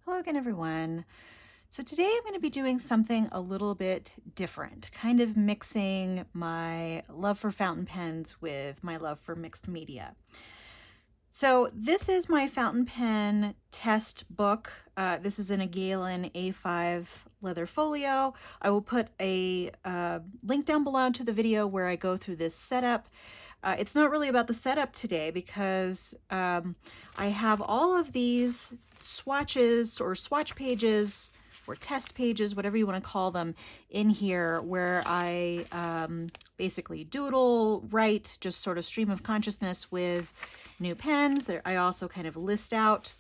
Hello again, everyone. So today I'm going to be doing something a little bit different, kind of mixing my love for fountain pens with my love for mixed media. So this is my fountain pen test book. This is in a Galen A5 leather folio. I will put a link down below to the video where I go through this setup. It's not really about the setup today because I have all of these swatches or swatch pages or test pages, whatever you want to call them, in here where I basically doodle, write, just sort of stream of consciousness with new pens. I also kind of list out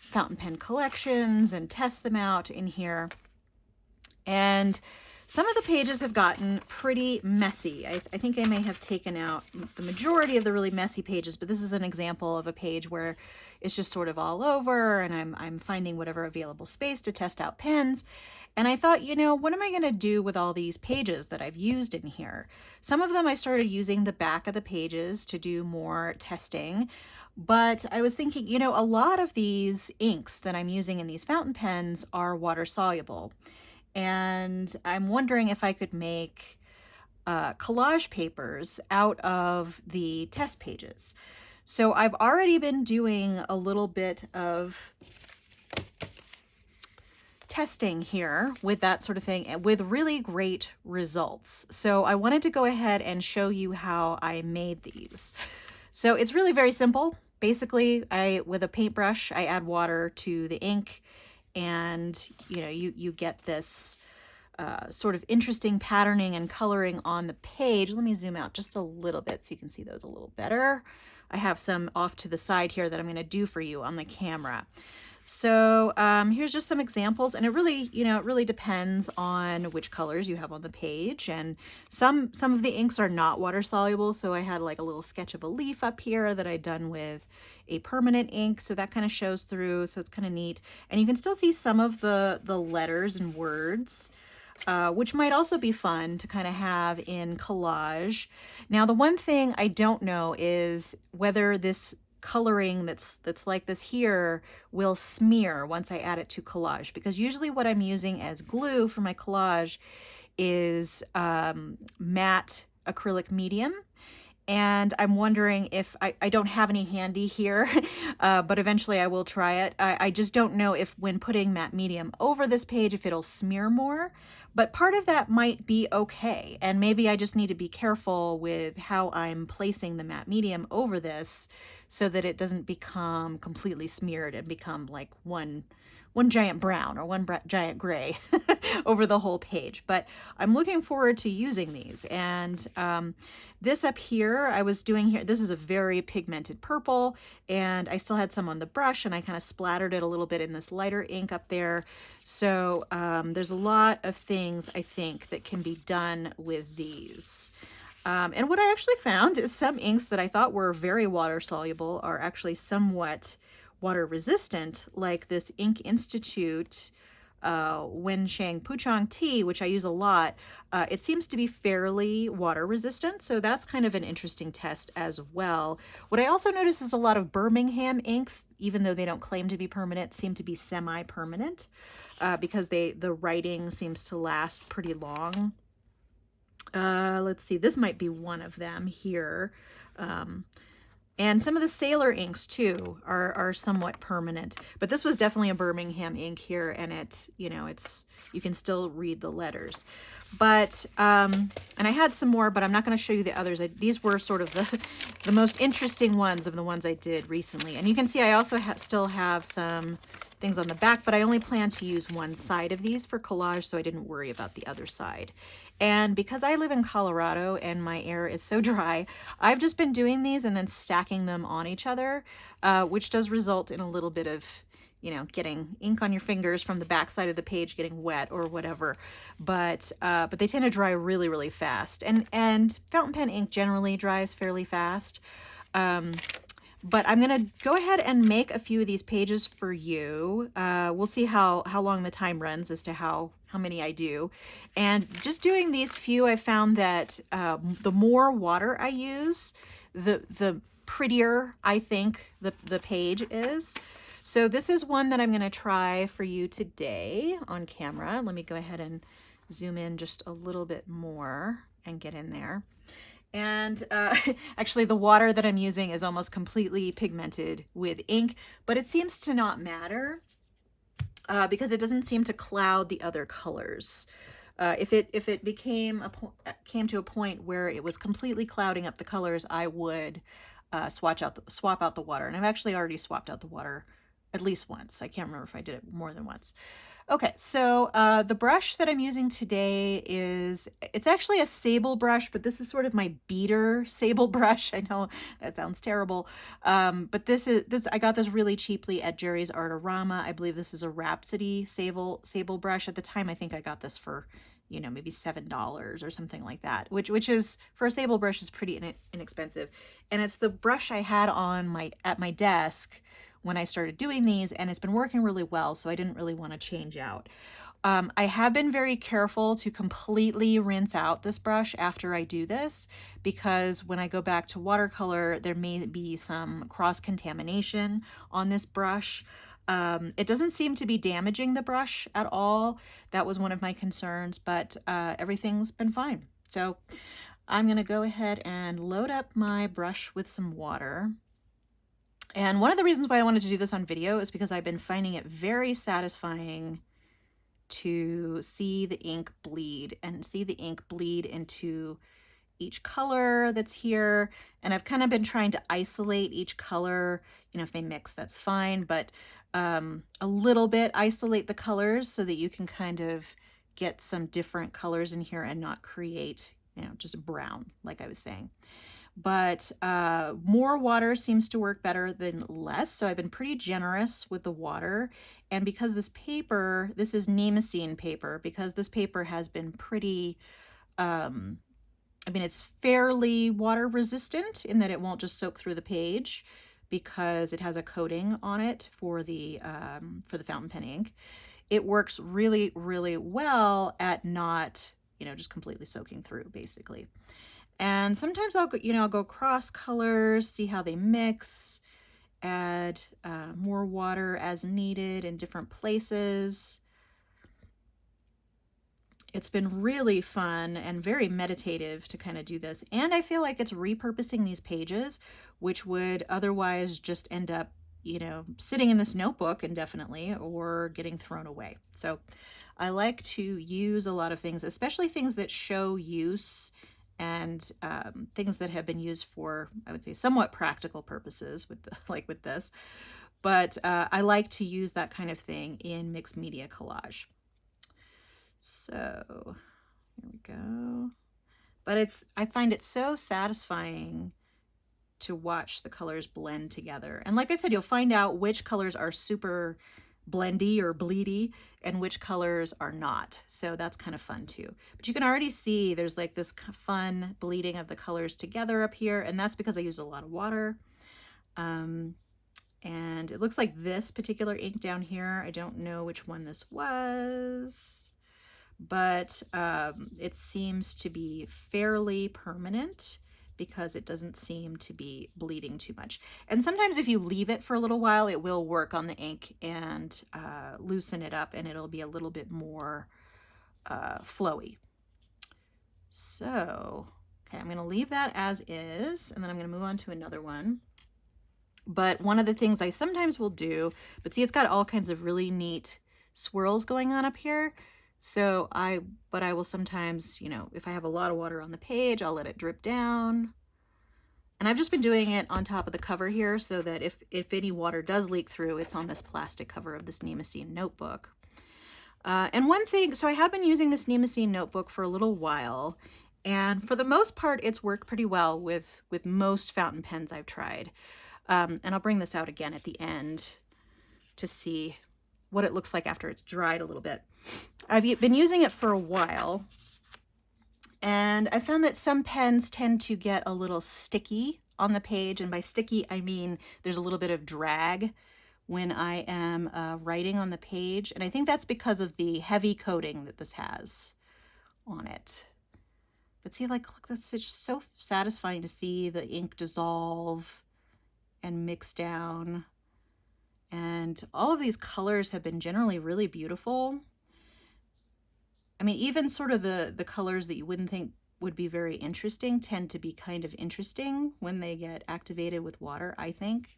fountain pen collections and test them out in here. And some of the pages have gotten pretty messy. I think I may have taken out the majority of the really messy pages, but this is an example of a page where it's just sort of all over and I'm finding whatever available space to test out pens. And I thought, what am I going to do with all these pages that I've used in here? Some of them I started using the back of the pages to do more testing. But I was thinking, a lot of these inks that I'm using in these fountain pens are water soluble. And I'm wondering if I could make collage papers out of the test pages. So I've already been doing a little bit of testing here with that sort of thing and with really great results. So I wanted to go ahead and show you how I made these. So it's really very simple. Basically, with a paintbrush, I add water to the ink and you get this sort of interesting patterning and coloring on the page. Let me zoom out just a little bit so you can see those a little better. I have some off to the side here that I'm going to do for you on the camera. So here's just some examples, and it really depends on which colors you have on the page. And some of the inks are not water soluble, so I had like a little sketch of a leaf up here that I'd done with a permanent ink, so that kind of shows through, so it's kind of neat. And you can still see some of the letters and words, which might also be fun to kind of have in collage. Now, the one thing I don't know is whether this coloring that's like this here will smear once I add it to collage, because usually what I'm using as glue for my collage is matte acrylic medium. And I'm wondering if I don't have any handy here, but eventually I will try it. I just don't know if when putting matte medium over this page, if it'll smear more, but part of that might be okay. And maybe I just need to be careful with how I'm placing the matte medium over this so that it doesn't become completely smeared and become like one giant brown or one giant gray over the whole page. But I'm looking forward to using these. And this up here, I was doing here, this is a very pigmented purple, and I still had some on the brush, and I kind of splattered it a little bit in this lighter ink up there. So there's a lot of things, I think, that can be done with these. And what I actually found is some inks that I thought were very water soluble are actually somewhat water resistant, like this Ink Institute Wensheng Puchong tea, which I use a lot. It seems to be fairly water resistant, so that's kind of an interesting test as well. What I also noticed is a lot of Birmingham inks, even though they don't claim to be permanent, seem to be semi-permanent because the writing seems to last pretty long. Let's see, this might be one of them here. And some of the Sailor inks too are somewhat permanent, but this was definitely a Birmingham ink here, and it's you can still read the letters. But and I had some more, but I'm not going to show you the others. These were sort of the most interesting ones of the ones I did recently. And you can see I also still have some things on the back, but I only plan to use one side of these for collage, so I didn't worry about the other side. And because I live in Colorado and my air is so dry, I've just been doing these and then stacking them on each other, which does result in a little bit of, getting ink on your fingers from the back side of the page getting wet or whatever. But they tend to dry really, really fast. And fountain pen ink generally dries fairly fast. But I'm going to go ahead and make a few of these pages for you. We'll see how long the time runs as to how many I do. And just doing these few, I found that the more water I use, the prettier I think the page is. So this is one that I'm going to try for you today on camera. Let me go ahead and zoom in just a little bit more and get in there. And actually the water that I'm using is almost completely pigmented with ink, but it seems to not matter because it doesn't seem to cloud the other colors. If it came to a point where it was completely clouding up the colors, I would swap out the water. And I've actually already swapped out the water at least once. I can't remember if I did it more than once. Okay, so the brush that I'm using today it's actually a sable brush, but this is sort of my beater sable brush. I know that sounds terrible, but I got this really cheaply at Jerry's Artorama. I believe this is a Rhapsody sable brush. At the time, I think I got this for, maybe $7 or something like that, which is, for a sable brush, is pretty inexpensive. And it's the brush I had at my desk when I started doing these, and it's been working really well, so I didn't really want to change out. I have been very careful to completely rinse out this brush after I do this, because when I go back to watercolor, there may be some cross-contamination on this brush. It doesn't seem to be damaging the brush at all. That was one of my concerns, but everything's been fine. So I'm going to go ahead and load up my brush with some water. And one of the reasons why I wanted to do this on video is because I've been finding it very satisfying to see the ink bleed into each color that's here. And I've kind of been trying to isolate each color. If they mix, that's fine, but a little bit isolate the colors so that you can kind of get some different colors in here and not create, just brown, like I was saying. But more water seems to work better than less. So I've been pretty generous with the water. And because this is Nemacine paper, because this paper has been pretty, it's fairly water resistant in that it won't just soak through the page because it has a coating on it for the fountain pen ink. It works really, really well at not, just completely soaking through, basically. And sometimes I'll go cross colors, see how they mix, add more water as needed in different places. It's been really fun and very meditative to kind of do this. And I feel like it's repurposing these pages, which would otherwise just end up, sitting in this notebook indefinitely or getting thrown away. So I like to use a lot of things, especially things that show use and things that have been used for, I would say, somewhat practical purposes with this. But I like to use that kind of thing in mixed media collage. So here we go. But I find it so satisfying to watch the colors blend together. And like I said, you'll find out which colors are super blendy or bleedy and which colors are not. So that's kind of fun too. But you can already see there's like this fun bleeding of the colors together up here. And that's because I used a lot of water. And it looks like this particular ink down here, I don't know which one this was, but it seems to be fairly permanent because it doesn't seem to be bleeding too much. And sometimes if you leave it for a little while, it will work on the ink and loosen it up, and it'll be a little bit more flowy. So, okay, I'm gonna leave that as is, and then I'm gonna move on to another one. But one of the things I sometimes will do, but see, it's got all kinds of really neat swirls going on up here. So I will sometimes, if I have a lot of water on the page, I'll let it drip down. And I've just been doing it on top of the cover here so that if any water does leak through, it's on this plastic cover of this Nemacine notebook. And one thing, so I have been using this Nemacine notebook for a little while, and for the most part, it's worked pretty well with most fountain pens I've tried. And I'll bring this out again at the end to see what it looks like after it's dried a little bit. I've been using it for a while, and I found that some pens tend to get a little sticky on the page, and by sticky I mean there's a little bit of drag when I am writing on the page, and I think that's because of the heavy coating that this has on it. But see, look, it's just so satisfying to see the ink dissolve and mix down And all of these colors have been generally really beautiful. I mean, even sort of the colors that you wouldn't think would be very interesting tend to be kind of interesting when they get activated with water, I think.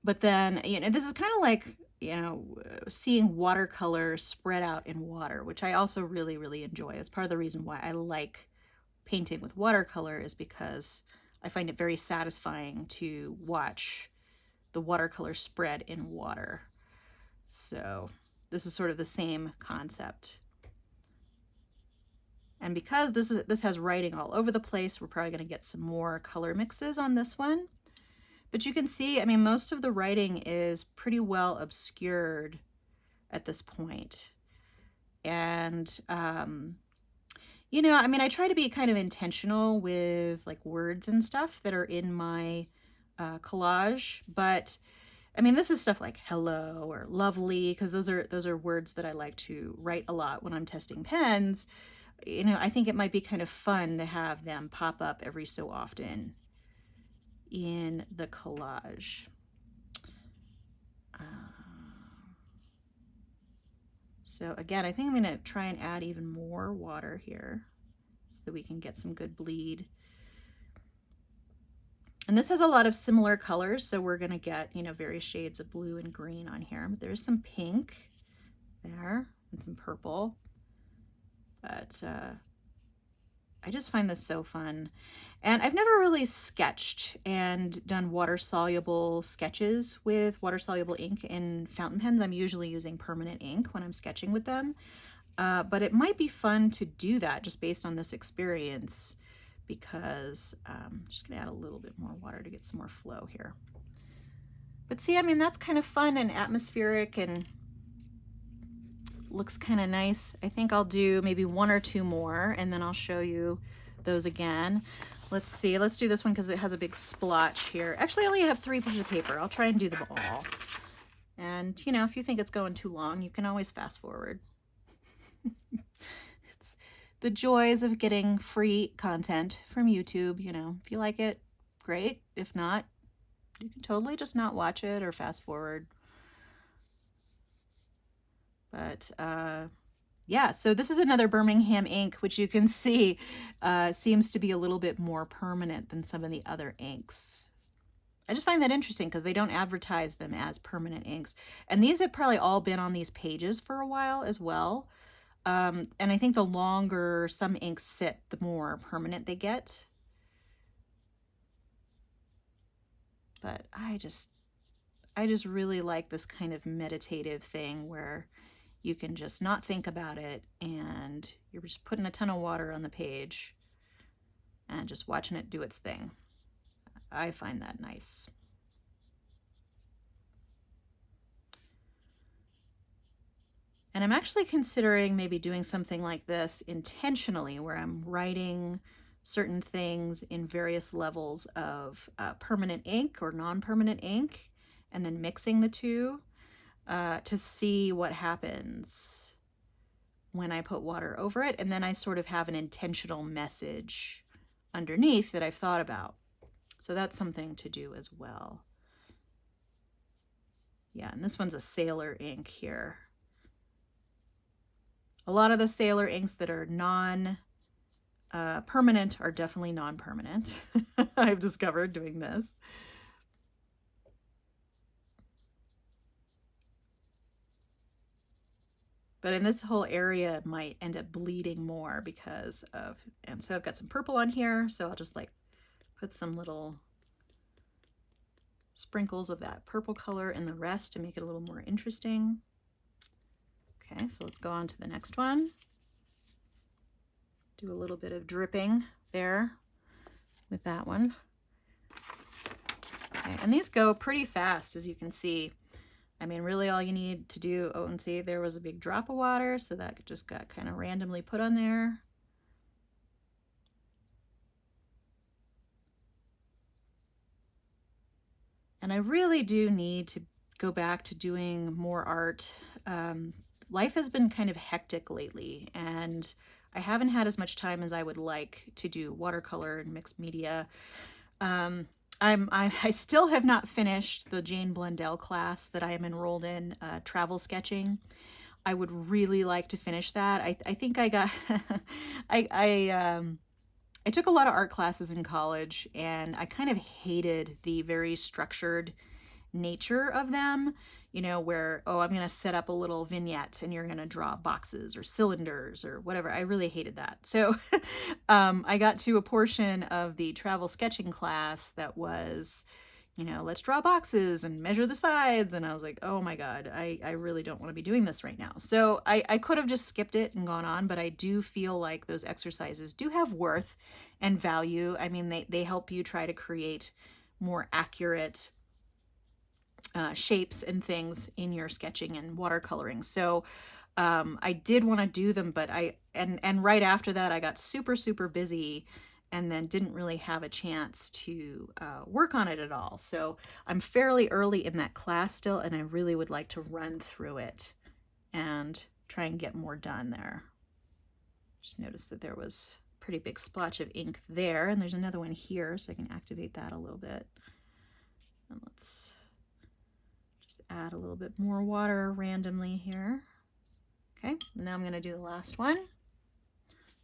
But then, you know, this is kind of like, you know, seeing watercolor spread out in water, which I also really, really enjoy. It's part of the reason why I like painting with watercolor, is because I find it very satisfying to watch the watercolor spread in water. So this is sort of the same concept. And because this has writing all over the place, we're probably going to get some more color mixes on this one. But you can see, I mean, most of the writing is pretty well obscured at this point. And, you know, I mean, I try to be kind of intentional with like words and stuff that are in my collage. But, I mean, this is stuff like hello or lovely, because those are words that I like to write a lot when I'm testing pens. You know, I think it might be kind of fun to have them pop up every so often in the collage. So again, I think I'm going to try and add even more water here so that we can get some good bleed. And this has a lot of similar colors, so we're going to get, you know, various shades of blue and green on here. But there's some pink there and some purple. But I just find this so fun. And I've never really sketched and done water-soluble sketches with water-soluble ink in fountain pens. I'm usually using permanent ink when I'm sketching with them. But it might be fun to do that just based on this experience, because I'm just gonna add a little bit more water to get some more flow here. But see, I mean, that's kind of fun and atmospheric and looks kind of nice. I think I'll do maybe one or two more and then I'll show you those again. Let's see, let's do this one because it has a big splotch here. Actually, I only have 3 pieces of paper. I'll try and do them all. And, you know, if you think it's going too long, you can always fast forward. It's the joys of getting free content from YouTube. You know, if you like it, great. If not, you can totally just not watch it or fast forward. But yeah, so this is another Birmingham ink, which you can see seems to be a little bit more permanent than some of the other inks. I just find that interesting because they don't advertise them as permanent inks. And these have probably all been on these pages for a while as well. And I think the longer some inks sit, the more permanent they get. But I just really like this kind of meditative thing where you can just not think about it and you're just putting a ton of water on the page and just watching it do its thing. I find that nice. And I'm actually considering maybe doing something like this intentionally, where I'm writing certain things in various levels of permanent ink or non-permanent ink, and then mixing the two to see what happens when I put water over it. And then I sort of have an intentional message underneath that I've thought about. So that's something to do as well. Yeah, and this one's a Sailor ink here. A lot of the Sailor inks that are non-permanent are definitely non-permanent. I've discovered doing this. But in this whole area, it might end up bleeding more because of, and so I've got some purple on here, so I'll just like put some little sprinkles of that purple color in the rest to make it a little more interesting. Okay, so let's go on to the next one. Do a little bit of dripping there with that one. Okay, and these go pretty fast, as you can see. I mean, really all you need to do, oh, and see, there was a big drop of water, so that just got kind of randomly put on there. And I really do need to go back to doing more art. Life has been kind of hectic lately, and I haven't had as much time as I would like to do watercolor and mixed media. I still have not finished the Jane Blundell class that I am enrolled in, travel sketching. I would really like to finish that. I think I got I took a lot of art classes in college, and I kind of hated the very structured nature of them, you know, where, oh, I'm going to set up a little vignette and you're going to draw boxes or cylinders or whatever. I really hated that. So I got to a portion of the travel sketching class that was, you know, let's draw boxes and measure the sides. And I was like, oh my God, I really don't want to be doing this right now. So I could have just skipped it and gone on, but I do feel like those exercises do have worth and value. I mean, they help you try to create more accurate shapes and things in your sketching and watercoloring. So I did want to do them, but and right after that I got super busy and then didn't really have a chance to work on it at all. So I'm fairly early in that class still, and I really would like to run through it and try and get more done there. Just noticed that there was a pretty big splotch of ink there, and there's another one here, so I can activate that a little bit. And let's just add a little bit more water randomly here. Okay, now I'm going to do the last one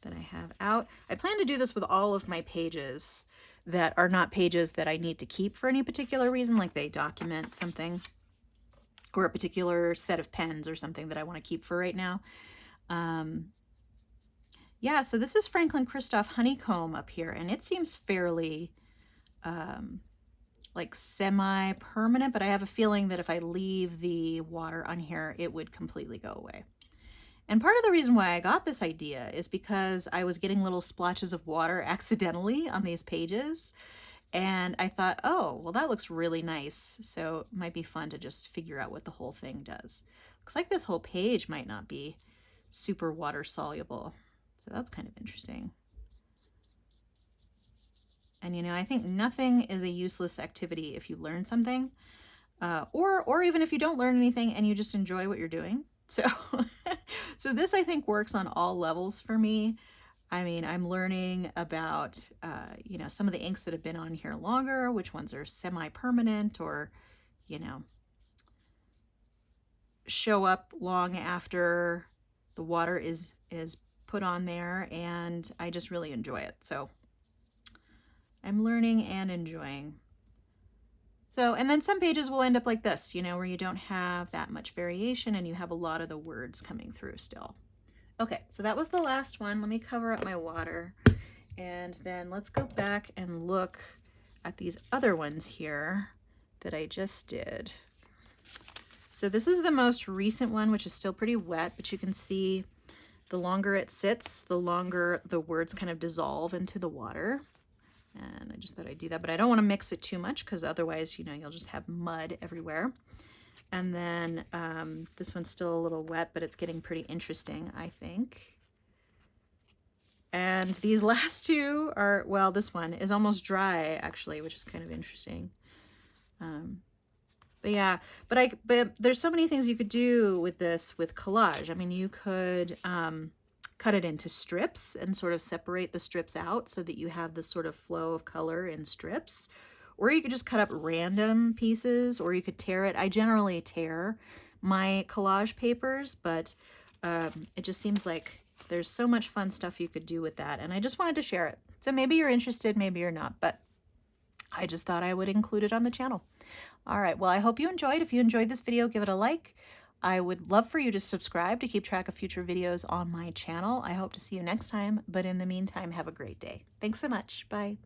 that I have out. I plan to do this with all of my pages that are not pages that I need to keep for any particular reason, like they document something or a particular set of pens or something that I want to keep for right now. Yeah, so this is Franklin Christoph Honeycomb up here, and it seems fairly like semi-permanent, but I have a feeling that if I leave the water on here, it would completely go away. And part of the reason why I got this idea is because I was getting little splotches of water accidentally on these pages. And I thought, oh, well, that looks really nice. So it might be fun to just figure out what the whole thing does. Looks like this whole page might not be super water soluble. So that's kind of interesting. And, you know, I think nothing is a useless activity if you learn something, or even if you don't learn anything and you just enjoy what you're doing. So, so this, I think, works on all levels for me. I mean, I'm learning about, you know, some of the inks that have been on here longer, which ones are semi-permanent or, you know, show up long after the water is put on there, and I just really enjoy it. So I'm learning and enjoying. So, and then some pages will end up like this, you know, where you don't have that much variation and you have a lot of the words coming through still. Okay, so that was the last one. Let me cover up my water, and then let's go back and look at these other ones here that I just did. So this is the most recent one, which is still pretty wet, but you can see the longer it sits, the longer the words kind of dissolve into the water. And I just thought I'd do that, but I don't want to mix it too much because otherwise, you know, you'll just have mud everywhere. And then this one's still a little wet, but it's getting pretty interesting, I think. And these last two are, well, this one is almost dry actually, which is kind of interesting. But yeah, but there's so many things you could do with this with collage. I mean, you could cut it into strips and sort of separate the strips out so that you have this sort of flow of color in strips. Or you could just cut up random pieces, or you could tear it. I generally tear my collage papers, but it just seems like there's so much fun stuff you could do with that, and I just wanted to share it. So maybe you're interested, maybe you're not, but I just thought I would include it on the channel. All right, well, I hope you enjoyed. If you enjoyed this video, give it a like. I would love for you to subscribe to keep track of future videos on my channel. I hope to see you next time, but in the meantime, have a great day. Thanks so much. Bye.